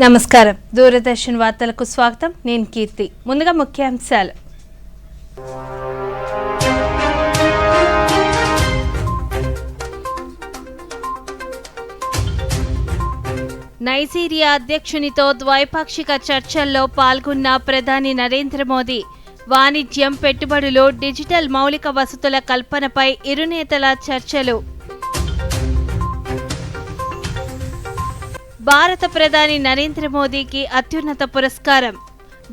నమస్కారం. దూరదర్శన్ వార్తలకు స్వాగతం. నేను కీర్తి. ముందుగా ముఖ్యాంశాలు. నైజీరియా అధ్యక్షునితో ద్వైపాక్షిక చర్చల్లో పాల్గొన్న ప్రధాని నరేంద్ర మోదీ. వాణిజ్యం, పెట్టుబడులు, డిజిటల్ మౌలిక వసతుల కల్పనపై ఇరు నేతల చర్చలు. భారత ప్రధాని నరేంద్ర మోదీకి అత్యున్నత పురస్కారం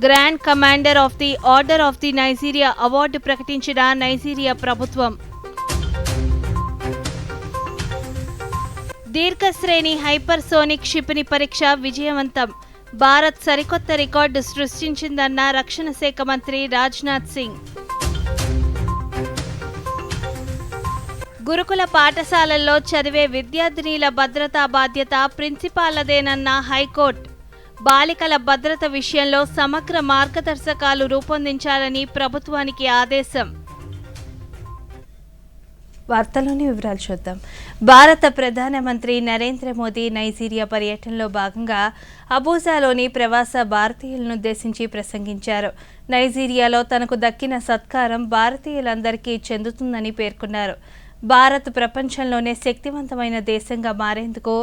grand commander of the order of the Nigeria award ప్రకటించిన నైజీరియా ప్రభుత్వం. దీర్ఘశ్రేణి హైపర్సోనిక్ క్షిపణి పరీక్ష విజయవంతం. భారత్ సరికొత్త రికార్డు సృష్టించిందన్న రక్షణ శాఖ మంత్రి రాజ్నాథ్ సింగ్. గురుకుల పాఠశాలల్లో చదివే విద్యార్థినీల భద్రతా బాధ్యత ప్రిన్సిపాల్లదేనన్న హైకోర్టు. బాలికల భద్రత విషయంలో సమగ్ర మార్గదర్శకాలు రూపొందించాలని ప్రభుత్వానికి ఆదేశం. వార్తలోని వివరాలు చూద్దాం. భారత ప్రధానమంత్రి నరేంద్ర మోదీ నైజీరియా పర్యటనలో భాగంగా అబూజాలోని ప్రవాస భారతీయులనుద్దేశించి ప్రసంగించారు. నైజీరియాలో తనకు దక్కిన సత్కారం భారతీయులందరికీ చెందుతుందని పేర్కొన్నారు. భారత్ ప్రపంచంలోనే శక్తివంతమైన దేశంగా మారేందుకు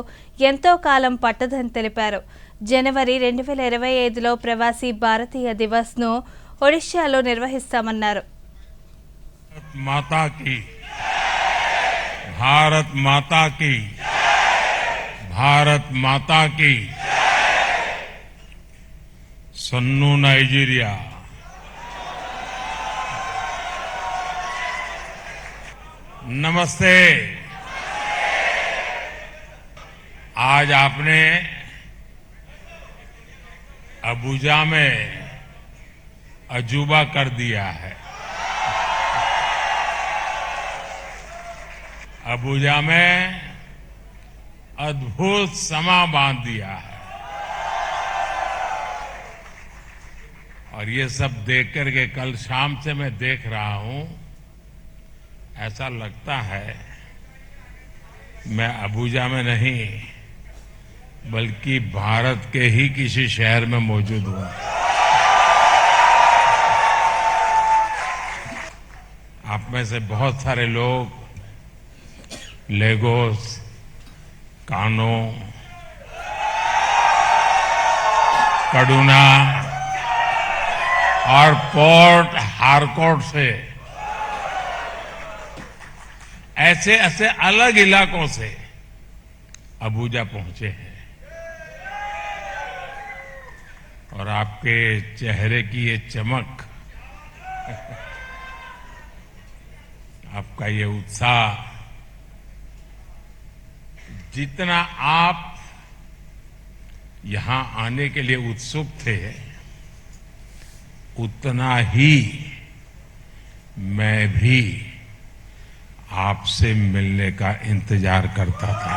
ఎంతో కాలం పట్టదని తెలిపారు. జనవరి 2025లో ప్రవాసీ భారతీయ దివస్ను ఒడిశాలో నిర్వహిస్తామన్నారు. भारत माता की भारत माता की सन्नू नाइजीरिया। नमस्ते। आज आपने अबूजा में अजूबा कर दिया है। अबूजा में अद्भुत समा बांध दिया है और ये सब देख करके कल शाम से मैं देख रहा हूं, ऐसा लगता है मैं अबूजा में नहीं बल्कि भारत के ही किसी शहर में मौजूद हूं। आप में से बहुत सारे लोग लेगोस, कानो, कड़ूना और पोर्ट हारकोट से ऐसे ऐसे अलग इलाकों से अबूजा पहुंचे हैं और आपके चेहरे की ये चमक, आपका ये उत्साह, जितना आप यहां आने के लिए उत्सुक थे उतना ही मैं भी आपसे मिलने का इंतजार करता था।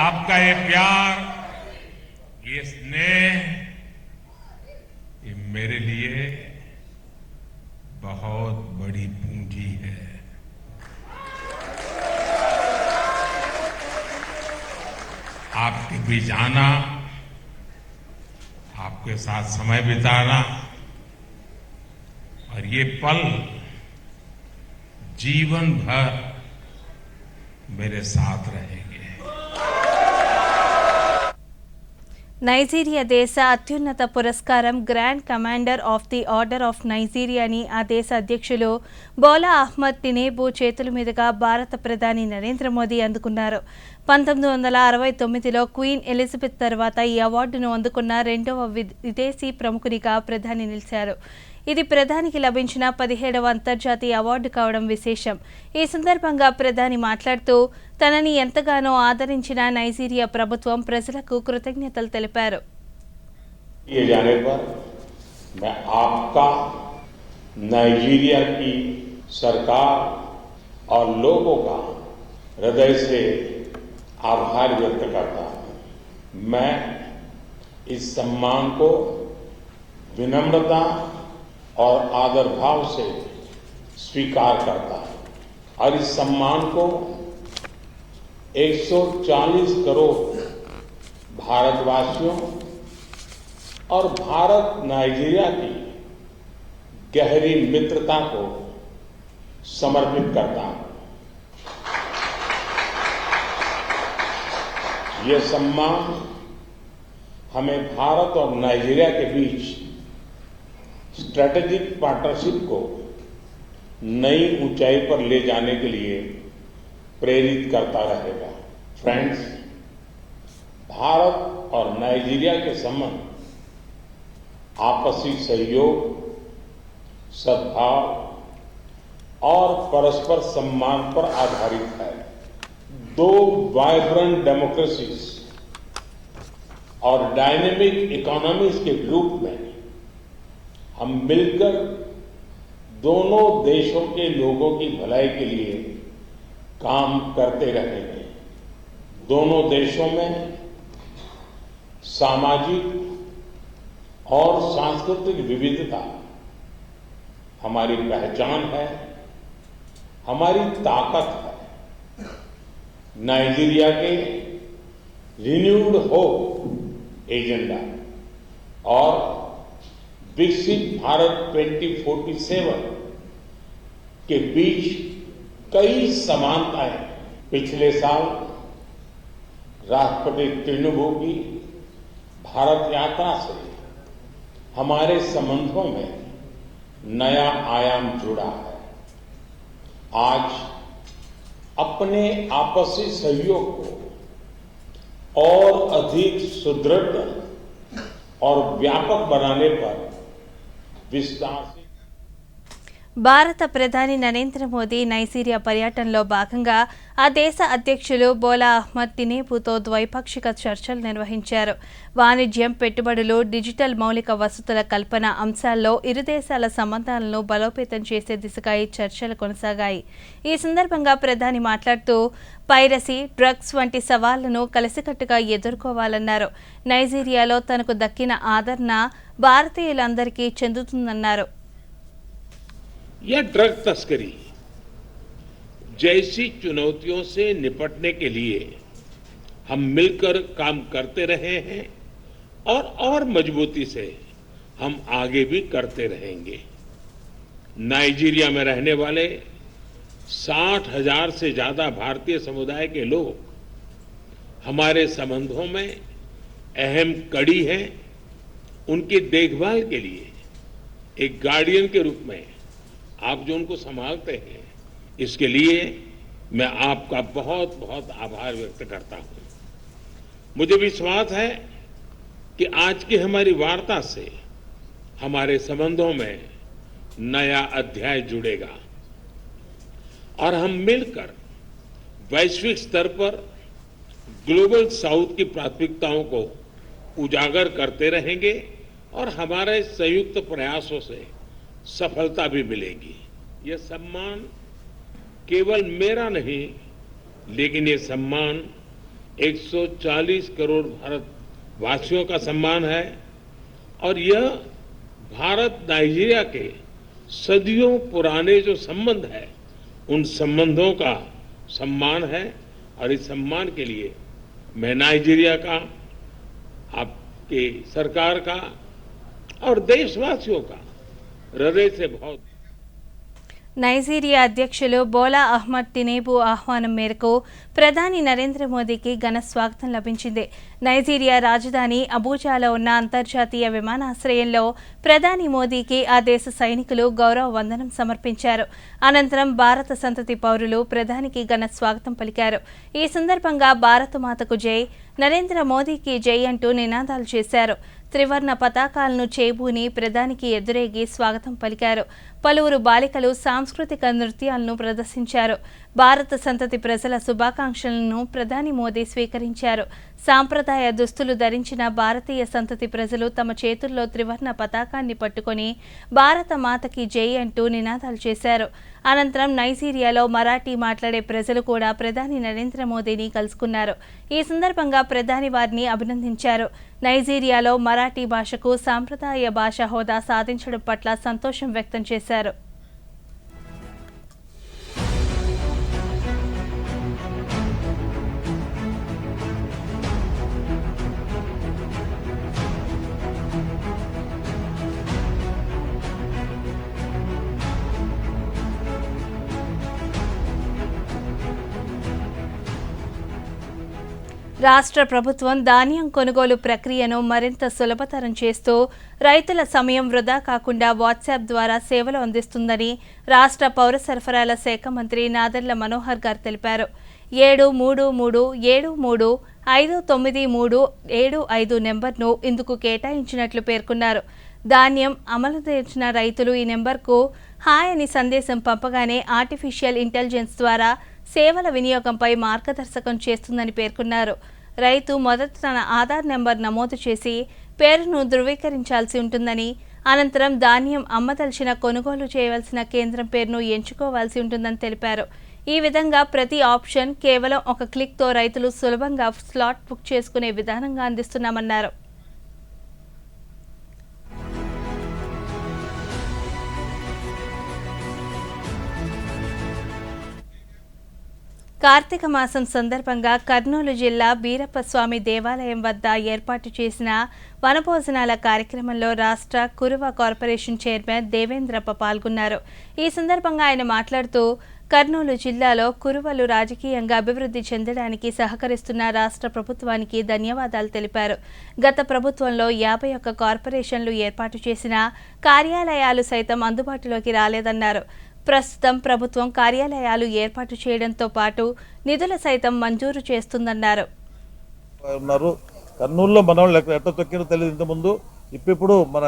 आपका ये प्यार, ये स्नेह, ये मेरे लिए बहुत बड़ी पूंजी है। आपके बीच आना, आपके साथ समय बिताना और ये पल जीवन भर मेरे साथ रहेंगे। నైజీరియా దేశ అత్యున్నత పురస్కారం grand commander of the order of నైజీరియాని ఆ దేశ అధ్యక్షులు బోలా అహ్మద్ తినేబు చేతుల మీదుగా భారత ప్రధాని నరేంద్ర మోదీ అందుకున్నారు. 1969లో క్వీన్ ఎలిజబెత్ తర్వాత ఈ అవార్డును అందుకున్న రెండవ విదేశీ ప్రముఖునిగా ప్రధాని నిలిచారు. ఇది ప్రధానికి లభించిన 17వ అంతర్జాతీయ అవార్డు కావడం విశేషం. ఈ సందర్భంగా ప్రధాని మాట్లాడుతూ తనని ఎంతగానో ఆదరించిన నైజీరియా ప్రభుత్వం ప్రజలకు కృతజ్ఞతలు తెలిపారు. नाइजीरिया की सरकार और लोगों का हृदय से आभार व्यक्त करता हूं। मैं इस सम्मान को विनम्रता और आदर भाव से स्वीकार करता है और इस सम्मान को 140 करोड़ भारतवासियों और भारत नाइजीरिया की गहरी मित्रता को समर्पित करता हूं। यह सम्मान हमें भारत और नाइजीरिया के बीच स्ट्रैटेजिक पार्टनरशिप को नई ऊंचाई पर ले जाने के लिए प्रेरित करता रहेगा। फ्रेंड्स, भारत और नाइजीरिया के संबंध आपसी सहयोग, सद्भाव और परस्पर सम्मान पर आधारित है। दो वाइब्रेंट डेमोक्रेसीज और डायनेमिक इकोनॉमीज के ग्रुप में हम मिलकर दोनों देशों के लोगों की भलाई के लिए काम करते रहेंगे। दोनों देशों में सामाजिक और सांस्कृतिक विविधता हमारी पहचान है, हमारी ताकत है। नाइजीरिया के रिन्यूड होप एजेंडा और विकसित भारत 2047 के बीच कई समानताएं पिछले साल राष्ट्रपति तिनुबू की भारत यात्रा से हमारे संबंधों में नया आयाम जुड़ा है। आज अपने आपसी सहयोग को और अधिक सुदृढ़ और व्यापक बनाने पर विस्तार से భారత ప్రధాని నరేంద్ర మోదీ నైజీరియా పర్యటనలో భాగంగా ఆ దేశ అధ్యక్షులు బోలా అహ్మద్ తినేబుతో ద్వైపాక్షిక చర్చలు నిర్వహించారు. వాణిజ్యం, పెట్టుబడులు, డిజిటల్ మౌలిక వసతుల కల్పన అంశాల్లో ఇరు దేశాల సంబంధాలను బలోపేతం చేసే దిశగా ఈ చర్చలు కొనసాగాయి. ఈ సందర్భంగా ప్రధాని మాట్లాడుతూ పైరసీ, డ్రగ్స్ వంటి సవాళ్లను కలిసికట్టుగా ఎదుర్కోవాలన్నారు. నైజీరియాలో తనకు దక్కిన ఆదరణ భారతీయులందరికీ చెందుతుందన్నారు. यह ड्रग तस्करी जैसी चुनौतियों से निपटने के लिए हम मिलकर काम करते रहे हैं और मजबूती से हम आगे भी करते रहेंगे। नाइजीरिया में रहने वाले 60,000 से ज्यादा भारतीय समुदाय के लोग हमारे संबंधों में अहम कड़ी हैं। उनकी देखभाल के लिए एक गार्डियन के रूप में आप जो उनको संभालते हैं, इसके लिए मैं आपका बहुत बहुत आभार व्यक्त करता हूं। मुझे विश्वास है कि आज की हमारी वार्ता से हमारे संबंधों में नया अध्याय जुड़ेगा और हम मिलकर वैश्विक स्तर पर ग्लोबल साउथ की प्राथमिकताओं को उजागर करते रहेंगे और हमारे संयुक्त प्रयासों से सफलता भी मिलेगी। यह सम्मान केवल मेरा नहीं, लेकिन ये सम्मान 140 करोड़ भारतवासियों का सम्मान है और यह भारत नाइजीरिया के सदियों पुराने जो संबंध है, उन संबंधों का सम्मान है और इस सम्मान के लिए मैं नाइजीरिया का, आपके सरकार का और देशवासियों का हृदय से बहुत నైజీరియా అధ్యక్షులు బోలా అహ్మద్ తినేబు ఆహ్వానం మేరకు ప్రధాని నరేంద్ర మోదీకి ఘన స్వాగతం లభించింది. నైజీరియా రాజధాని అబూజాలో ఉన్న అంతర్జాతీయ విమానాశ్రయంలో ప్రధాని మోదీకి ఆ దేశ సైనికులు గౌరవ వందనం సమర్పించారు. అనంతరం భారత సంతతి పౌరులు ప్రధానికి ఘన స్వాగతం పలికారు. ఈ సందర్భంగా భారత మాతకు జై, నరేంద్ర మోదీకి జై అంటూ నినాదాలు చేశారు. త్రివర్ణ పతాకాలను చేబూని ప్రధానికి ఎదురేగి స్వాగతం పలికారు. పలువురు బాలికలు సాంస్కృతిక నృత్యాలను ప్రదర్శించారు. భారత సంతతి ప్రజల శుభాకాంక్షలను ప్రధాని మోదీ స్వీకరించారు. సాంప్రదాయ దుస్తులు ధరించిన భారతీయ సంతతి ప్రజలు తమ చేతుల్లో త్రివర్ణ పతాకాన్ని పట్టుకొని భారత మాతకి జై అంటూ నినాదాలు చేశారు. అనంతరం నైజీరియాలో మరాఠీ మాట్లాడే ప్రజలు కూడా ప్రధాని నరేంద్ర మోదీని కలుసుకున్నారు. ఈ సందర్భంగా ప్రధాని వారిని అభినందించారు. నైజీరియాలో మరాఠీ భాషకు సాంప్రదాయ భాషా హోదా సాధించడం పట్ల సంతోషం వ్యక్తం చేశారు. రాష్ట్ర ప్రభుత్వం ధాన్యం కొనుగోలు ప్రక్రియను మరింత సులభతరం చేస్తూ రైతుల సమయం వృధా కాకుండా వాట్సాప్ ద్వారా సేవలు అందిస్తుందని రాష్ట్ర పౌర సరఫరాల శాఖ మంత్రి నాదెళ్ల మనోహర్ గారు తెలిపారు. 7337535975 నెంబర్ను ఇందుకు కేటాయించినట్లు పేర్కొన్నారు. ధాన్యం అమలు చేసిన రైతులు ఈ నెంబర్కు హాయ్ అని సందేశం పంపగానే ఆర్టిఫిషియల్ ఇంటెలిజెన్స్ ద్వారా సేవల వినియోగంపై మార్గదర్శకం చేస్తుందని పేర్కొన్నారు. రైతు మొదట తన ఆధార్ నెంబర్ నమోదు చేసి పేరును ధృవీకరించాల్సి ఉంటుందని, అనంతరం ధాన్యం అమ్మదలిచిన కొనుగోలు చేయవలసిన కేంద్రం పేరును ఎంచుకోవాల్సి ఉంటుందని తెలిపారు. ఈ విధంగా ప్రతి ఆప్షన్ కేవలం ఒక క్లిక్తో రైతులు సులభంగా స్లాట్ బుక్ చేసుకునే విధానంగా అందిస్తున్నామన్నారు. కార్తీక మాసం సందర్భంగా కర్నూలు జిల్లా బీరప్పస్వామి దేవాలయం వద్ద ఏర్పాటు చేసిన వనభోజనాల కార్యక్రమంలో రాష్ట్ర కురువ కార్పొరేషన్ చైర్మన్ దేవేంద్రప్ప పాల్గొన్నారు. ఈ సందర్భంగా ఆయన మాట్లాడుతూ కర్నూలు జిల్లాలో కురువలు రాజకీయంగా అభివృద్ధి చెందడానికి సహకరిస్తున్న రాష్ట్ర ప్రభుత్వానికి ధన్యవాదాలు తెలిపారు. గత ప్రభుత్వంలో 51 కార్పొరేషన్లు ఏర్పాటు చేసిన కార్యాలయాలు సైతం అందుబాటులోకి రాలేదన్నారు. ప్రస్తుతం ప్రభుత్వం కార్యాలయాలు ఏర్పాటు చేయడంతో పాటు నిధులు సైతం మంజూరు చేస్తుందన్నారు. కర్నూలులో మన వాళ్ళు ఎట్లా తొక్కినో తెలియదు ఇంతకుముందు. ఇప్పుడు మన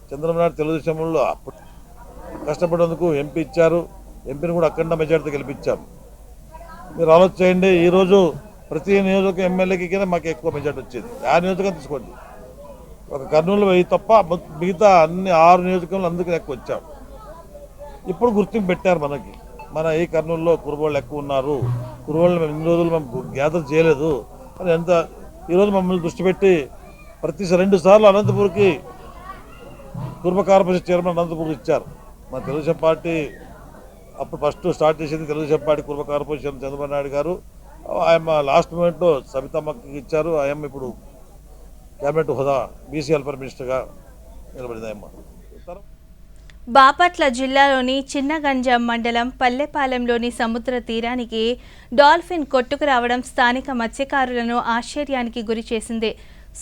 చంద్రబాబు నాయుడు తెలుగుదేశంలో కష్టపడేందుకు ఎంపీ ఇచ్చారు. ఎంపీని కూడా అఖండ మెజార్టీతో గెలిపించారు. మీరు ఆలోచన చేయండి, ఈరోజు ప్రతి నియోజకవర్గం ఎమ్మెల్యేకి కింద మాకు ఎక్కువ మెజార్టీ వచ్చేది. ఆ నియోజకవర్గం తీసుకోండి, ఒక కర్నూలు తప్ప మిగతా అన్ని 6 నియోజకవర్గాలు అందుకని ఎక్కువ వచ్చాం. ఇప్పుడు గుర్తింపు పెట్టారు మనకి. మన ఈ కర్నూలులో కురుబోళ్ళు ఎక్కువ ఉన్నారు, కురుబోళ్ళు మేము ఇన్ని రోజులు మేము గ్యాదర్ చేయలేదు అని ఎంత ఈరోజు మమ్మల్ని దృష్టి పెట్టి ప్రతి 2 సార్లు అనంతపూర్కి కురుబ కార్పొరేషన్ చైర్మన్ అనంతపూర్కి ఇచ్చారు. మన తెలుగుదేశం పార్టీ అప్పుడు ఫస్ట్ స్టార్ట్ చేసింది తెలుగుదేశం పార్టీ కురుబ కార్పొరేషన్ చంద్రబాబు నాయుడు గారు. ఆయన లాస్ట్ మూమెంట్లో సబితమ్మకి ఇచ్చారు. ఆయన ఇప్పుడు క్యాబినెట్ హోదా బీసీ వెల్ఫేర్ మినిస్టర్గా నిలబడింది. ఆయమ్మ బాపట్ల జిల్లాలోని చిన్నగంజాం మండలం పల్లెపాలెంలోని సముద్ర తీరానికి డాల్ఫిన్ కొట్టుకురావడం స్థానిక మత్స్యకారులను ఆశ్చర్యానికి గురి చేసింది.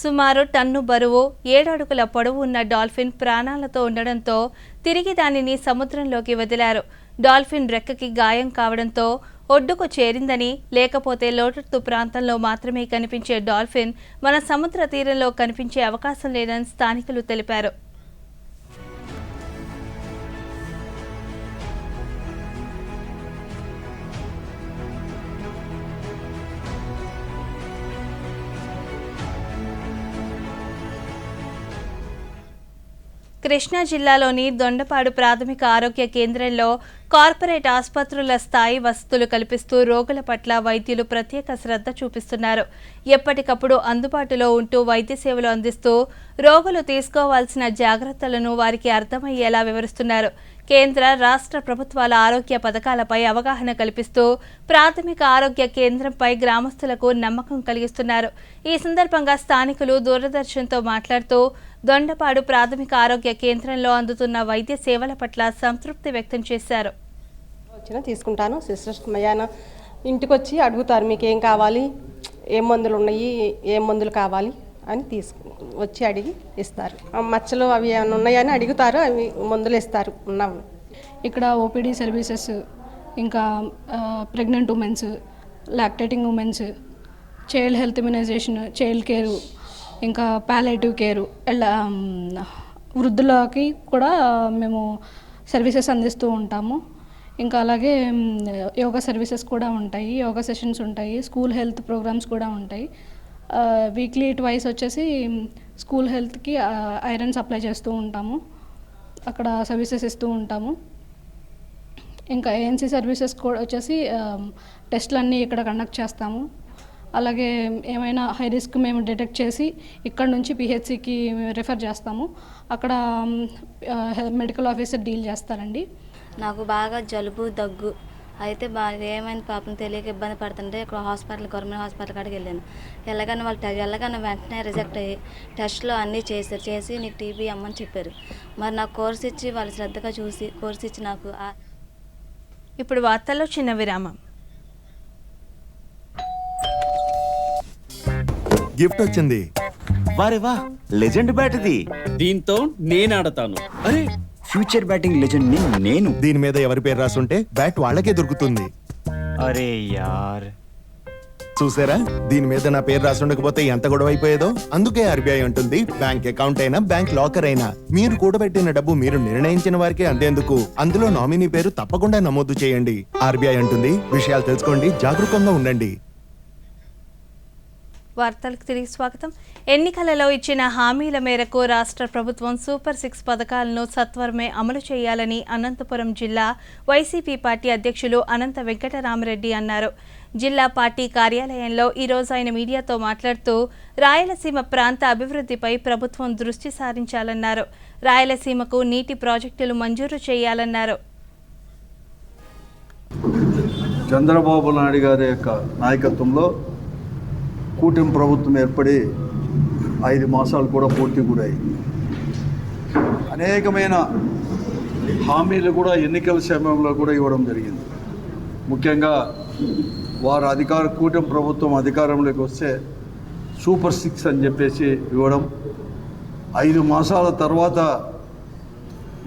సుమారు టన్ను బరువు 7 అడుగుల పొడవు ఉన్న డాల్ఫిన్ ప్రాణాలతో ఉండడంతో తిరిగి దానిని సముద్రంలోకి వదిలారు. డాల్ఫిన్ రెక్కకి గాయం కావడంతో ఒడ్డుకు చేరిందని, లేకపోతే లోతట్టు ప్రాంతంలో మాత్రమే కనిపించే డాల్ఫిన్ మన సముద్ర తీరంలో కనిపించే అవకాశం లేదని స్థానికులు తెలిపారు. కృష్ణా జిల్లాలోని దొండపాడు ప్రాథమిక ఆరోగ్య కేంద్రంలో కార్పొరేట్ ఆసుపత్రుల స్థాయి వసతులు కల్పిస్తూ రోగుల పట్ల వైద్యులు ప్రత్యేక శ్రద్ధ చూపిస్తున్నారు. ఎప్పటికప్పుడు అందుబాటులో ఉంటూ వైద్య సేవలు అందిస్తూ రోగులు తీసుకోవాల్సిన జాగ్రత్తలను వారికి అర్థమయ్యేలా వివరిస్తున్నారు. కేంద్ర రాష్ట్ర ప్రభుత్వాల ఆరోగ్య పథకాలపై అవగాహన కల్పిస్తూ ప్రాథమిక ఆరోగ్య కేంద్రంపై గ్రామస్తులకు నమ్మకం కలిగిస్తున్నారు. ఈ సందర్భంగా స్థానికులు దూరదర్శన్తో మాట్లాడుతూ దొండపాడు ప్రాథమిక ఆరోగ్య కేంద్రంలో అందుతున్న వైద్య సేవల పట్ల సంతృప్తి వ్యక్తం చేశారు. తీసుకుంటాను సిస్టర్స్ మయాన ఇంటికి వచ్చి అడుగుతారు, మీకు ఏం కావాలి, ఏం మందులు ఉన్నాయి, ఏం మందులు కావాలి అని వచ్చి అడిగి ఇస్తారు. మచ్చలు అవి ఏమైనా ఉన్నాయని అడుగుతారు, అవి మందులు ఇస్తారు. ఉన్నవి ఇక్కడ ఓపీడీ సర్వీసెస్, ఇంకా pregnant women's, lactating women's, child health immunisation, child care, ఇంకా పాలియేటివ్ కేరు, వృద్ధులకి కూడా మేము సర్వీసెస్ అందిస్తూ ఉంటాము. ఇంకా అలాగే యోగా సర్వీసెస్ కూడా ఉంటాయి, యోగా సెషన్స్ ఉంటాయి, స్కూల్ హెల్త్ ప్రోగ్రామ్స్ కూడా ఉంటాయి. వీక్లీ ట్వైస్ వచ్చేసి స్కూల్ హెల్త్కి ఐరన్ సప్లై చేస్తూ ఉంటాము, అక్కడ సర్వీసెస్ ఇస్తూ ఉంటాము. ఇంకా ఏఎన్సీ సర్వీసెస్ కూడా వచ్చేసి టెస్ట్లు అన్నీ ఇక్కడ కండక్ట్ చేస్తాము. అలాగే ఏమైనా హై రిస్క్ మేము డిటెక్ట్ చేసి ఇక్కడ నుంచి పిహెచ్సికి రిఫర్ చేస్తాము, అక్కడ మెడికల్ ఆఫీసర్ డీల్ చేస్తారండి. నాకు బాగా జలుబు దగ్గు అయితే ఏమైంది పాపం తెలియక ఇబ్బంది పడుతుంటే ఇక్కడ గవర్నమెంట్ హాస్పిటల్ కాడికి వెళ్ళాను. వెళ్ళగానే వెంటనే రిజెక్ట్ అయ్యి టెస్ట్లో అన్నీ చేసి నీకు టీబీ అమ్మని చెప్పారు. మరి నాకు కోర్స్ ఇచ్చి వాళ్ళు శ్రద్ధగా చూసి కోర్స్ ఇచ్చి నాకు ఇప్పుడు వార్తల్లో చిన్న విరామం. గిఫ్ట్ వచ్చింది. వారే వా, లెజెండ్ బ్యాట్ ఇది. దీంతో నేను ఆడతాను. అరే, ఫ్యూచర్ బ్యాటింగ్ లెజెండ్ ని నేను. దీని మీద ఎవరి పేరు రాసుంటే బ్యాట్ వాళ్ళకే దొరుకుతుంది. అరే యార్, చూసారా, దీని మీద నా పేరు రాసుండకపోతే ఎంత గొడవ అయిపోయేదో. అందుకే ఆర్బీఐ ఉంటుంది, బ్యాంక్ అకౌంట్ అయినా బ్యాంక్ లాకర్ అయినా మీరు కూడబెట్టిన డబ్బు మీరు నిర్ణయించిన వారికే అందేందుకు అందులో నామినీ పేరు తప్పకుండా నమోదు చేయండి. ఆర్బీఐ అంటుంది, విషయాలు తెలుసుకోండి, జాగరూకంగా ఉండండి. వార్తలకు తిరిగి స్వాగతం. ఎన్నికలలో ఇచ్చిన హామీల మేరకు రాష్ట్ర ప్రభుత్వం సూపర్ 6 పథకాలను సత్వరమే అమలు చేయాలని అనంతపురం జిల్లా వైసీపీ పార్టీ అధ్యక్షులు అనంత వెంకటరామరెడ్డి అన్నారు. జిల్లా పార్టీ కార్యాలయంలో ఈరోజు ఆయన మీడియాతో మాట్లాడుతూ రాయలసీమ ప్రాంత అభివృద్ధిపై ప్రభుత్వం దృష్టి సారించాలన్నారు. రాయలసీమకు నీటి ప్రాజెక్టులు మంజూరు చేయాలన్నారు. చంద్రబాబు నాయుడు గారి యొక్క నాయకత్వంలో కూటమి ప్రభుత్వం ఏర్పడి 5 మాసాలు కూడా పూర్తి గురై అనేకమైన హామీలు కూడా ఎన్నికల సమయంలో కూడా ఇవ్వడం జరిగింది. ముఖ్యంగా వారు కూటమి ప్రభుత్వం అధికారంలోకి వస్తే సూపర్ 6 అని చెప్పేసి ఇవ్వడం. 5 మాసాల తర్వాత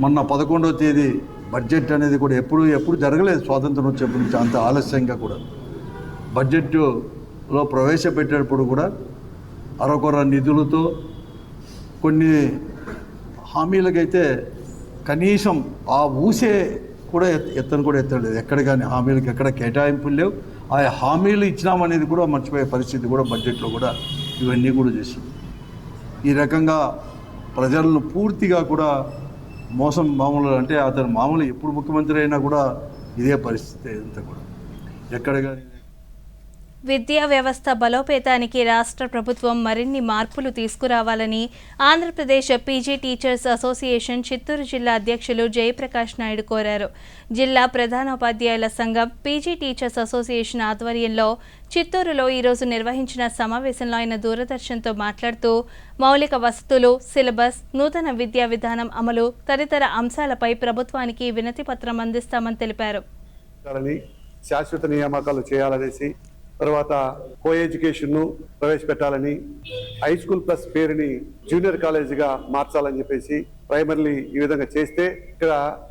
మొన్న 11వ తేదీ బడ్జెట్ అనేది కూడా ఎప్పుడు జరగలేదు. స్వాతంత్రం వచ్చేప్పటి నుంచి అంత ఆలస్యంగా కూడా బడ్జెట్లో ప్రవేశపెట్టేటప్పుడు కూడా అరకొర నిధులతో కొన్ని హామీలకైతే కనీసం ఆ ఊసే కూడా ఎత్తలేదు. ఎక్కడ కానీ హామీలకు ఎక్కడ కేటాయింపులు లేవు. ఆ హామీలు ఇచ్చినామనేది కూడా మర్చిపోయే పరిస్థితి కూడా బడ్జెట్లో కూడా ఇవన్నీ కూడా చేస్తుంది. ఈ రకంగా ప్రజలను పూర్తిగా కూడా మోసం. మామూలు అంటే అతను మామూలు ఎప్పుడు ముఖ్యమంత్రి అయినా కూడా ఇదే పరిస్థితి అంతా కూడా ఎక్కడ కానీ. విద్యా వ్యవస్థ బలోపేతానికి రాష్ట్ర ప్రభుత్వం మరిన్ని మార్పులు తీసుకురావాలని Andhra Pradesh PG teachers association Chittoor జిల్లా అధ్యక్షులు జయప్రకాష్ నాయుడు కోరారు. జిల్లా ప్రధానోపాధ్యాయుల సంఘం పీజీ టీచర్స్ అసోసియేషన్ ఆధ్వర్యంలో చిత్తూరులో ఈరోజు నిర్వహించిన సమావేశంలో ఆయన దూరదర్శన్తో మాట్లాడుతూ మౌలిక వసతులు, సిలబస్, నూతన విద్యా విధానం అమలు తదితర అంశాలపై ప్రభుత్వానికి వినతి పత్రం అందిస్తామని తెలిపారు. శాశ్వత నియామకాలు చేయాలనేసి, తర్వాత కో ఎడ్యుకేషన్ను ప్రవేశపెట్టాలని, హై స్కూల్ ప్లస్ పేరుని జూనియర్ కాలేజీగా మార్చాలని చెప్పేసి ప్రైమరీ ఈ విధంగా చేస్తే ఇక్కడ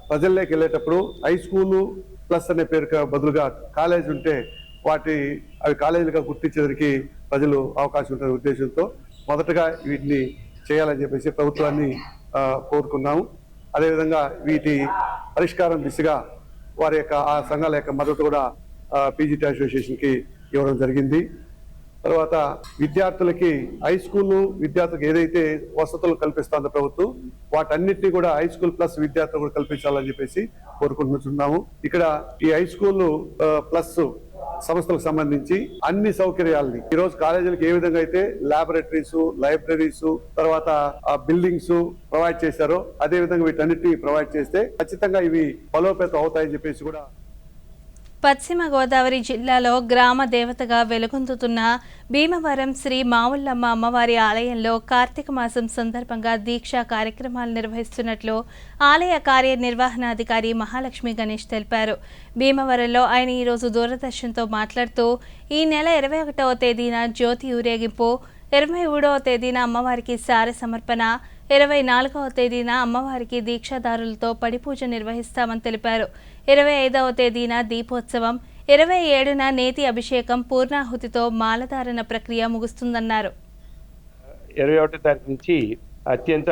ప్రజల్లోకి వెళ్ళేటప్పుడు హై స్కూలు ప్లస్ అనే పేరు బదులుగా కాలేజ్ ఉంటే అవి కాలేజీలుగా గుర్తించేందుకు ప్రజలు అవకాశం ఉంటున్న ఉద్దేశంతో మొదటగా వీటిని చేయాలని చెప్పేసి ప్రభుత్వాన్ని కోరుకున్నాము. అదేవిధంగా వీటి పరిష్కారం దిశగా వారి యొక్క ఆ సంఘాల యొక్క మద్దతు కూడా పీజీటీ అసోసియేషన్కి ఇవ్వడం జరిగింది. తర్వాత విద్యార్థులకి హై స్కూల్ విద్యార్థులకు ఏదైతే వసతులు కల్పిస్తుందో ప్రభుత్వం వాటన్నిటిని కూడా హై స్కూల్ ప్లస్ విద్యార్థులు కూడా కల్పించాలని చెప్పేసి కోరుకుంటున్నాము. ఇక్కడ ఈ హై స్కూల్ ప్లస్ సంస్థలకు సంబంధించి అన్ని సౌకర్యాలని ఈరోజు కాలేజీలకు ఏ విధంగా అయితే ల్యాబొరేటరీస్, లైబ్రరీస్, తర్వాత బిల్డింగ్స్ ప్రొవైడ్ చేశారో అదే విధంగా వీటన్నిటిని ప్రొవైడ్ చేస్తే ఖచ్చితంగా ఇవి బలోపేతం అవుతాయని చెప్పేసి కూడా. పశ్చిమ గోదావరి జిల్లాలో గ్రామ దేవతగా వెలుగొందుతున్న భీమవరం శ్రీ మావుళ్ళమ్మ అమ్మవారి ఆలయంలో కార్తీక మాసం సందర్భంగా దీక్షా కార్యక్రమాలు నిర్వహిస్తున్నట్లు ఆలయ కార్యనిర్వహణాధికారి మహాలక్ష్మి గణేష్ తెలిపారు. భీమవరంలో ఆయన ఈరోజు దూరదర్శన్తో మాట్లాడుతూ ఈ నెల 21వ తేదీన జ్యోతి ఊరేగింపు, 23వ తేదీన అమ్మవారికి సారె సమర్పణ, 24వ తేదీన అమ్మవారికి దీక్షాదారులతో పడిపూజ నిర్వహిస్తామని తెలిపారు. 25వ తేదీన దీపోత్సవం, 27న నేతి అభిషేకం, పూర్ణాహుతితో మాలధారణ ప్రక్రియ ముగుస్తుందన్నారు. 21వ తారీఖు నుంచి అత్యంత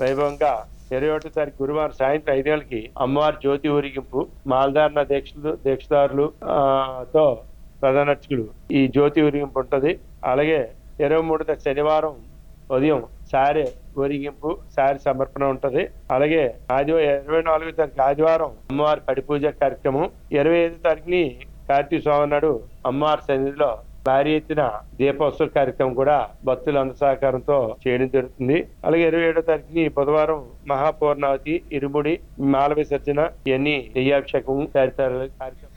వైభవంగా 21వ తారీఖు గురువారం సాయంత్రం 5 గంటలకి అమ్మవారి జ్యోతి ఊరేగింపు మాలధారణ దీక్షదారులు తో ప్రధాన అర్చకులు ఈ జ్యోతి ఊరేగింపు ఉంటది. అలాగే 23వ తారీఖు శనివారం ఉదయం సారె ఊరేగింపు, సారె సమర్పణ ఉంటది. అలాగే 24వ తారీఖు ఆదివారం అమ్మవారి పడి పూజ కార్యక్రమం. 25వ తారీఖుని కార్తీక సోమవారం నాడు అమ్మవారి సన్నిధిలో భారీ ఎత్తున దీపోత్సవ కార్యక్రమం కూడా భక్తులందరి సహకారంతో చేయడం జరుగుతుంది. అలాగే 27వ తారీఖుని బుధవారం మహాపూర్ణావతి, ఇరుముడి, మాల విసర్జన, ఇవన్నీ నెయ్యాభిషేకం తదితర కార్యక్రమం.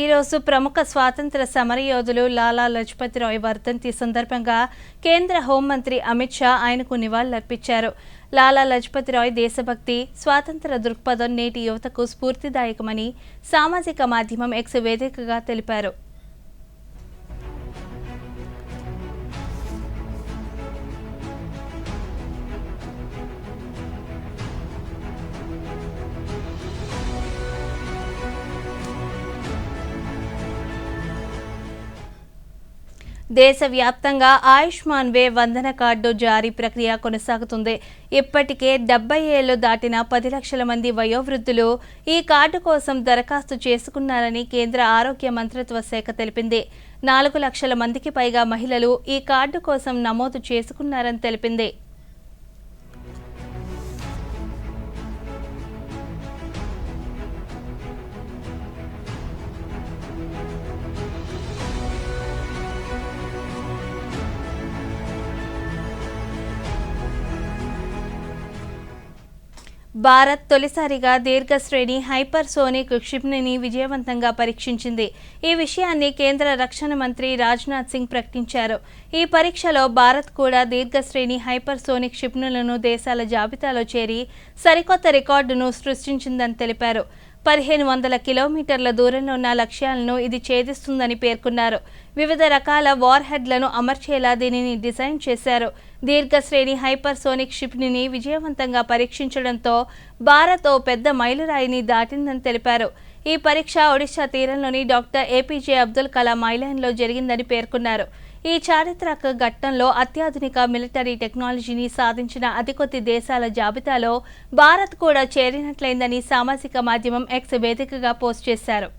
ఈ రోజు ప్రముఖ స్వాతంత్ర సమరయోధులు లాలా లజపత్ రాయ్ వర్ధంతి సందర్భంగా కేంద్ర హోంమంత్రి అమిత్ షా ఆయనకు నివాళులర్పించారు. లాలా లజపత్ రాయ్ దేశభక్తి, స్వాతంత్ర దృక్పథం నేటి యువతకు స్ఫూర్తిదాయకమని సామాజిక మాధ్యమం ఎక్స్ వేదికగా తెలిపారు. దేశవ్యాప్తంగా ఆయుష్మాన్ వే వందన కార్డు జారీ ప్రక్రియ కొనసాగుతుంది. ఇప్పటికే 70 ఏళ్లు దాటిన 10 లక్షల మంది వయోవృద్ధులు ఈ కార్డు కోసం దరఖాస్తు చేసుకున్నారని కేంద్ర ఆరోగ్య మంత్రిత్వ శాఖ తెలిపింది. 4 లక్షల మందికి పైగా మహిళలు ఈ కార్డు కోసం నమోదు చేసుకున్నారని తెలిపింది. భారత్ తొలిసారిగా దీర్ఘశ్రేణి హైపర్సోనిక్ క్షిపణిని విజయవంతంగా పరీక్షించింది. ఈ విషయాన్ని కేంద్ర రక్షణ మంత్రి రాజ్నాథ్ సింగ్ ప్రకటించారు. ఈ పరీక్షలో భారత్ కూడా దీర్ఘశ్రేణి హైపర్సోనిక్ క్షిపణులను దేశాల జాబితాలో చేరి సరికొత్త రికార్డును సృష్టించిందని తెలిపారు. 1500 కిలోమీటర్ల దూరంలో ఉన్న లక్ష్యాలను ఇది ఛేదిస్తుందని పేర్కొన్నారు. వివిధ రకాల వార్ హెడ్లను అమర్చేలా దీనిని డిజైన్ చేశారు. దీర్ఘశ్రేణి హైపర్సోనిక్ క్షిపణిని విజయవంతంగా పరీక్షించడంతో భారత్ ఓ పెద్ద మైలురాయిని దాటిందని తెలిపారు. ఈ పరీక్ష ఒడిశా తీరంలోని డాక్టర్ ఏపీజే అబ్దుల్ కలాం ఐలాండ్లో జరిగిందని పేర్కొన్నారు. ఈ చారిత్రక ఘట్టంలో అత్యాధునిక మిలిటరీ టెక్నాలజీని సాధించిన అతి కొద్ది దేశాల జాబితాలో భారత్ కూడా చేరినట్లయిందని సామాజిక మాధ్యమం ఎక్స్ వేదికగా పోస్ట్ చేశారు.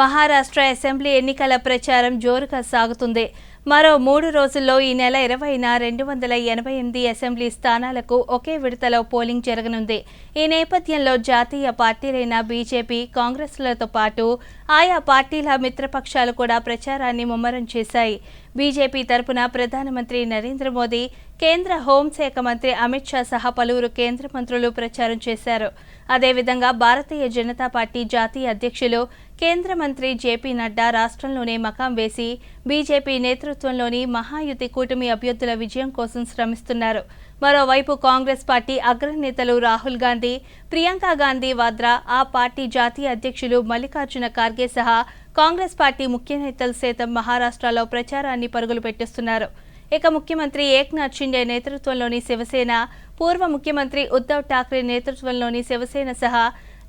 మహారాష్ట్ర అసెంబ్లీ ఎన్నికల ప్రచారం జోరుగా సాగుతుంది. మరో 3 రోజుల్లో ఈ నెల 20న 288 అసెంబ్లీ స్థానాలకు ఒకే విడతలో పోలింగ్ జరగనుంది. ఈ నేపథ్యంలో జాతీయ పార్టీలైన బీజేపీ, కాంగ్రెస్లతో పాటు ఆయా పార్టీల మిత్రపక్షాలు కూడా ప్రచారాన్ని ముమ్మరం చేశాయి. బీజేపీ తరపున ప్రధానమంత్రి నరేంద్ర మోదీ, కేంద్ర హోంశాఖ మంత్రి అమిత్ షా సహా పలువురు కేంద్ర మంత్రులు ప్రచారం చేశారు. అదేవిధంగా భారతీయ జనతా పార్టీ జాతీయ అధ్యక్షులు, కేంద్ర మంత్రి జేపీ నడ్డా రాష్ట్రంలోనే మకాం వేసి బీజేపీ నేతృత్వంలోని మహాయుతి కూటమి అభ్యర్థుల విజయం కోసం శ్రమిస్తున్నారు. మరోవైపు కాంగ్రెస్ పార్టీ అగ్రనేతలు రాహుల్ గాంధీ, ప్రియాంక గాంధీ వాద్రా, ఆ పార్టీ జాతీయ అధ్యక్షులు మల్లికార్జున ఖార్గే సహా కాంగ్రెస్ పార్టీ ముఖ్య నేతలు సైతం మహారాష్ట్రలో ప్రచారాన్ని పరుగులు పెట్టిస్తున్నారు. ఇక ముఖ్యమంత్రి ఏక్నాథ్ షిండే నేతృత్వంలోని శివసేన, పూర్వ ముఖ్యమంత్రి ఉద్ధవ్ ఠాక్రే నేతృత్వంలోని శివసేన సహా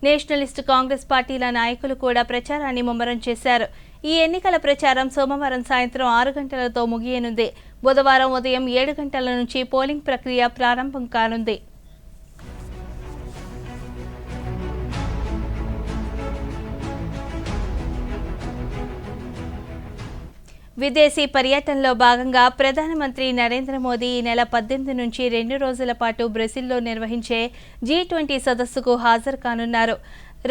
నేషనలిస్ట్ కాంగ్రెస్ పార్టీల నాయకులు కూడా ప్రచారాన్ని ముమ్మరం చేశారు. ఈ ఎన్నికల ప్రచారం సోమవారం సాయంత్రం 6 గంటలతో ముగియనుంది. బుధవారం ఉదయం 7 గంటల నుంచి పోలింగ్ ప్రక్రియ ప్రారంభం కానుంది. విదేశీ పర్యటనలో భాగంగా ప్రధానమంత్రి నరేంద్ర మోదీ ఈ నెల 18 నుంచి 2 రోజుల పాటు బ్రెజిల్లో నిర్వహించే G20 సదస్సుకు హాజరు కానున్నారు.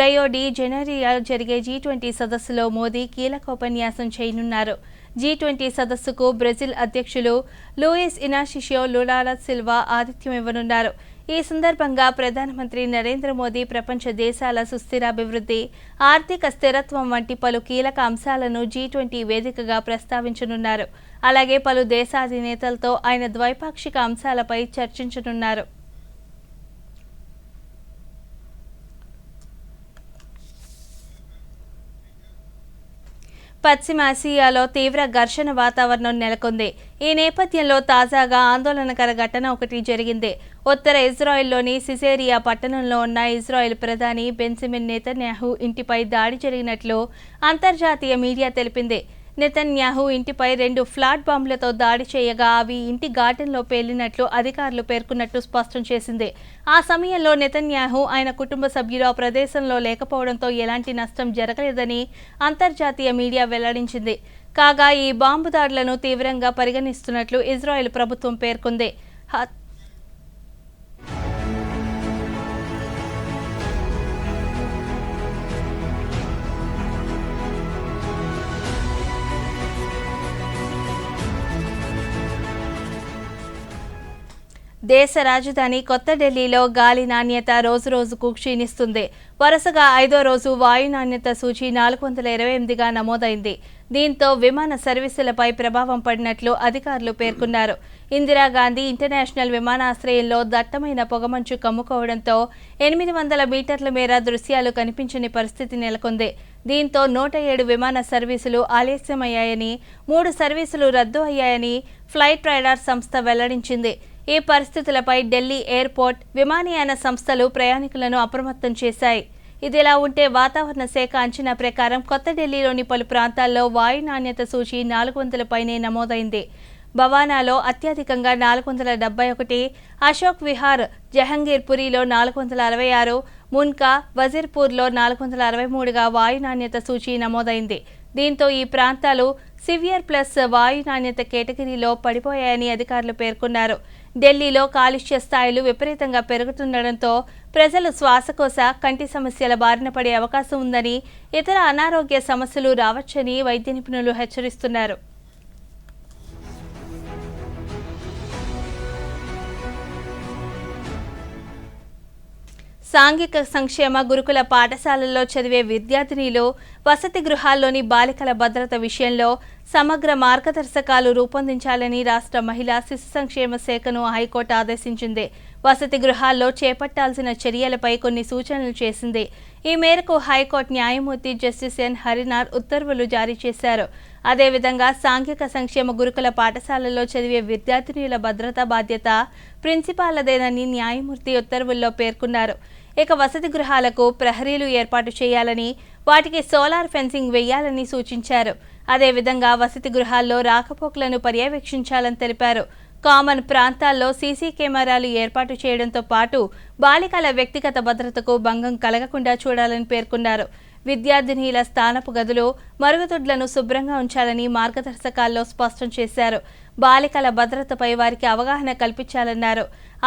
రయో డి జనీరోలో జరిగే G20 సదస్సులో మోదీ కీలక ఉపన్యాసం చేయనున్నారు. G20 సదస్సుకు బ్రెజిల్ అధ్యక్షులు Luiz Inacio Lula da Silva ఆతిథ్యం ఇవ్వనున్నారు. ఈ సందర్భంగా ప్రధానమంత్రి నరేంద్ర మోదీ ప్రపంచ దేశాల సుస్థిరాభివృద్ధి, ఆర్థిక స్థిరత్వం వంటి పలు కీలక అంశాలను G20 వేదికగా ప్రస్తావించనున్నారు. అలాగే పలు దేశాధినేతలతో ఆయన ద్వైపాక్షిక అంశాలపై చర్చించనున్నారు. పశ్చిమాసియాలో తీవ్ర ఘర్షణ వాతావరణం నెలకొంది. ఈ నేపథ్యంలో తాజాగా ఆందోళనకర ఘటన ఒకటి జరిగింది. ఉత్తర ఇజ్రాయెల్లోని సిసేరియా పట్టణంలో ఉన్న ఇజ్రాయెల్ ప్రధాని బెంజమిన్ నెతన్యాహు ఇంటిపై దాడి జరిగినట్లు అంతర్జాతీయ మీడియా తెలిపింది. నెతన్యాహు ఇంటిపై 2 ఫ్లాట్ బాంబులతో దాడి చేయగా అవి ఇంటి గార్డెన్లో పేలినట్లు అధికారులు పేర్కొన్నట్టు స్పష్టం చేసింది. ఆ సమయంలో నెతన్యాహు ఆయన కుటుంబ సభ్యులు ఆ ప్రదేశంలో లేకపోవడంతో ఎలాంటి నష్టం జరగలేదని అంతర్జాతీయ మీడియా వెల్లడించింది. కాగా ఈ బాంబు దాడులను తీవ్రంగా పరిగణిస్తున్నట్లు ఇజ్రాయెల్ ప్రభుత్వం పేర్కొంది. దేశ రాజధాని కొత్త ఢిల్లీలో గాలి నాణ్యత రోజురోజుకు క్షీణిస్తుంది. వరుసగా 5వ రోజు వాయు నాణ్యత సూచి 428గా నమోదైంది. దీంతో విమాన సర్వీసులపై ప్రభావం పడినట్లు అధికారులు పేర్కొన్నారు. ఇందిరాగాంధీ ఇంటర్నేషనల్ విమానాశ్రయంలో దట్టమైన పొగమంచు కమ్ముకోవడంతో 800 మీటర్ల మేర దృశ్యాలు కనిపించని పరిస్థితి నెలకొంది. దీంతో 107 విమాన సర్వీసులు ఆలస్యమయ్యాయని, 3 సర్వీసులు రద్దు అయ్యాయని ఫ్లైట్ రైడర్ సంస్థ వెల్లడించింది. ఈ పరిస్థితులపై ఢిల్లీ ఎయిర్పోర్ట్, విమానయాన సంస్థలు ప్రయాణికులను అప్రమత్తం చేశాయి. ఇదిలా ఉంటే వాతావరణ శాఖ అంచనా ప్రకారం కొత్త ఢిల్లీలోని పలు ప్రాంతాల్లో వాయు నాణ్యత సూచి 400 పైనే నమోదైంది. భవానాలో అత్యధికంగా 471, అశోక్ విహార్, జహంగీర్పురిలో 466, మున్కా, వజీర్పూర్లో 463గా వాయు నాణ్యత సూచి నమోదైంది. దీంతో ఈ ప్రాంతాలు సివియర్ ప్లస్ వాయు నాణ్యత కేటగిరీలో పడిపోయాయని అధికారులు పేర్కొన్నారు. ఢిల్లీలో కాలుష్య స్థాయిలు విపరీతంగా పెరుగుతుండటంతో ప్రజలు శ్వాసకోశ, కంటి సమస్యల బారిన పడే అవకాశం ఉందని, ఇతర అనారోగ్య సమస్యలు రావచ్చని వైద్య నిపుణులు హెచ్చరిస్తున్నారు. సాంఘిక సంక్షేమ గురుకుల పాఠశాలల్లో చదివే విద్యార్థినిలు వసతి గృహాల్లోని బాలికల భద్రత విషయంలో సమగ్ర మార్గదర్శకాలు రూపొందించాలని రాష్ట్ర మహిళా శిశు సంక్షేమ శాఖను హైకోర్టు ఆదేశించింది. వసతి గృహాల్లో చేపట్టాల్సిన చర్యలపై కొన్ని సూచనలు చేసింది. ఈ మేరకు హైకోర్టు న్యాయమూర్తి జస్టిస్ ఎన్ హరినార్ ఉత్తర్వులు జారీ చేశారు. అదేవిధంగా సాంఘిక సంక్షేమ గురుకుల పాఠశాలల్లో చదివే విద్యార్థినుల భద్రతా బాధ్యత ప్రిన్సిపాల్లదేనని న్యాయమూర్తి ఉత్తర్వుల్లో పేర్కొన్నారు. ఇక వసతి గృహాలకు ప్రహరీలు ఏర్పాటు చేయాలని, వాటికి సోలార్ ఫెన్సింగ్ వేయాలని సూచించారు. అదేవిధంగా వసతి గృహాల్లో రాకపోకలను పర్యవేక్షించాలని తెలిపారు. కామన్ ప్రాంతాల్లో సీసీ కెమెరాలు ఏర్పాటు చేయడంతో పాటు బాలికల వ్యక్తిగత భద్రతకు భంగం కలగకుండా చూడాలని పేర్కొన్నారు. విద్యార్థినీల స్థానపు గదులు, మరుగుదొడ్లను శుభ్రంగా ఉంచాలని మార్గదర్శకాల్లో స్పష్టం చేశారు. బాలికల భద్రతపై వారికి అవగాహన కల్పించాలన్నారు.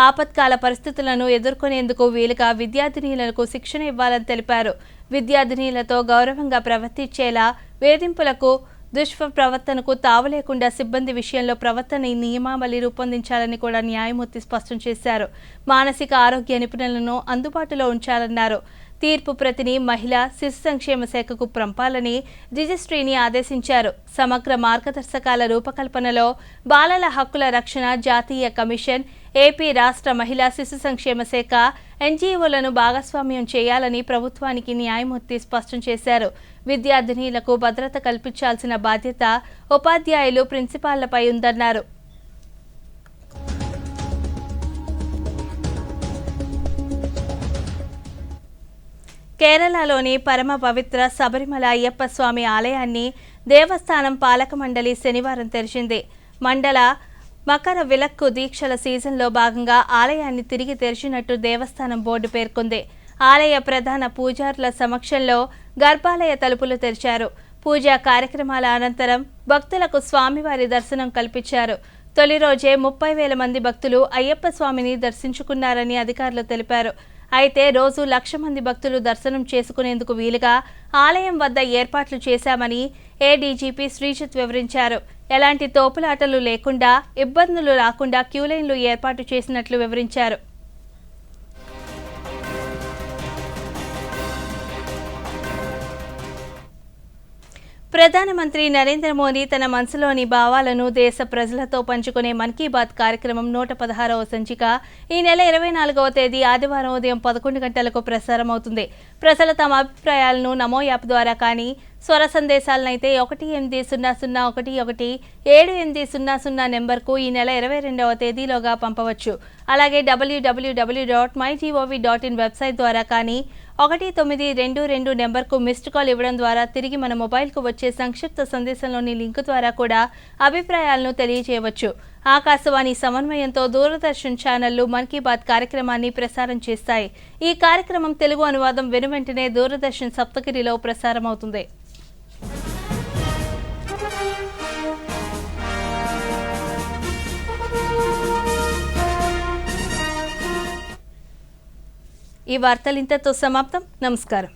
ఆపత్కాల పరిస్థితులను ఎదుర్కొనేందుకు వీలుగా విద్యార్థినీలకు శిక్షణ ఇవ్వాలని తెలిపారు. విద్యార్థినీలతో గౌరవంగా ప్రవర్తించేలా, వేధింపులకు, దుష్ప్రవర్తనకు తావు లేకుండా సిబ్బంది విషయంలో ప్రవర్తన నియమావళి రూపొందించాలని కూడా న్యాయమూర్తి స్పష్టం చేశారు. మానసిక ఆరోగ్య నిపుణులను అందుబాటులో ఉంచాలన్నారు. తీర్పు ప్రతిని మహిళా శిశు సంక్షేమ శాఖకు పంపాలని రిజిస్ట్రీని ఆదేశించారు. సమగ్ర మార్గదర్శకాల రూపకల్పనలో బాలల హక్కుల రక్షణ జాతీయ కమిషన్, ఏపీ రాష్ట్ర మహిళా శిశు సంక్షేమ శాఖ, ఎన్జీఓలను భాగస్వామ్యం చేయాలని ప్రభుత్వానికి న్యాయమూర్తి స్పష్టం చేశారు. విద్యార్థినీలకు భద్రత కల్పించాల్సిన బాధ్యత ఉపాధ్యాయులు, ప్రిన్సిపాళ్లపై ఉందన్నారు. కేరళలోని పరమ పవిత్ర శబరిమల అయ్యప్ప స్వామి ఆలయాన్ని దేవస్థానం పాలక మండలి శనివారం తెరిచింది. మండల మకర విలక్కు దీక్షల సీజన్లో భాగంగా ఆలయాన్ని తిరిగి తెరిచినట్టు దేవస్థానం బోర్డు పేర్కొంది. ఆలయ ప్రధాన పూజారుల సమక్షంలో గర్భాలయ తలుపులు తెరిచారు. పూజా కార్యక్రమాల అనంతరం భక్తులకు స్వామివారి దర్శనం కల్పించారు. తొలి రోజే 30,000 మంది భక్తులు అయ్యప్ప స్వామిని దర్శించుకున్నారని అధికారులు తెలిపారు. అయితే రోజు 1,00,000 మంది భక్తులు దర్శనం చేసుకునేందుకు వీలుగా ఆలయం వద్ద ఏర్పాట్లు చేశామని ఏడీజీపీ శ్రీజిత్ వివరించారు. ఎలాంటి తోపులాటలు లేకుండా, ఇబ్బందులు రాకుండా క్యూలైన్లు ఏర్పాటు చేసినట్లు వివరించారు. ప్రధానమంత్రి నరేంద్ర మోదీ తన మనసులోని భావాలను దేశ ప్రజలతో పంచుకునే మన్ కీ బాత్ కార్యక్రమం 116వ సంచిక ఈ నెల 24వ తేదీ ఆదివారం ఉదయం 11 గంటలకు ప్రసారమవుతుంది. ప్రజలు తమ అభిప్రాయాలను నమో యాప్ ద్వారా కానీ, స్వర సందేశాలనైతే 1800117800 నెంబర్కు ఈ నెల 22వ తేదీలోగా పంపవచ్చు. అలాగే www.mygov.in వెబ్సైట్ ద్వారా కానీ 1922 నెంబర్కు మిస్డ్ కాల్ ఇవ్వడం ద్వారా తిరిగి మన మొబైల్కు వచ్చే సంక్షిప్త సందేశంలోని లింకు ద్వారా కూడా అభిప్రాయాలను తెలియజేయవచ్చు. ఆకాశవాణి సమన్వయంతో దూరదర్శన్ ఛానళ్లు మన్ కీ బాత్ కార్యక్రమాన్ని ప్రసారం చేస్తాయి. ఈ కార్యక్రమం తెలుగు అనువాదం వెనువెంటనే దూరదర్శన్ సప్తగిరిలో ప్రసారమవుతుంది. ఈ వార్తలు ఇంతతో సమాప్తం. నమస్కారం.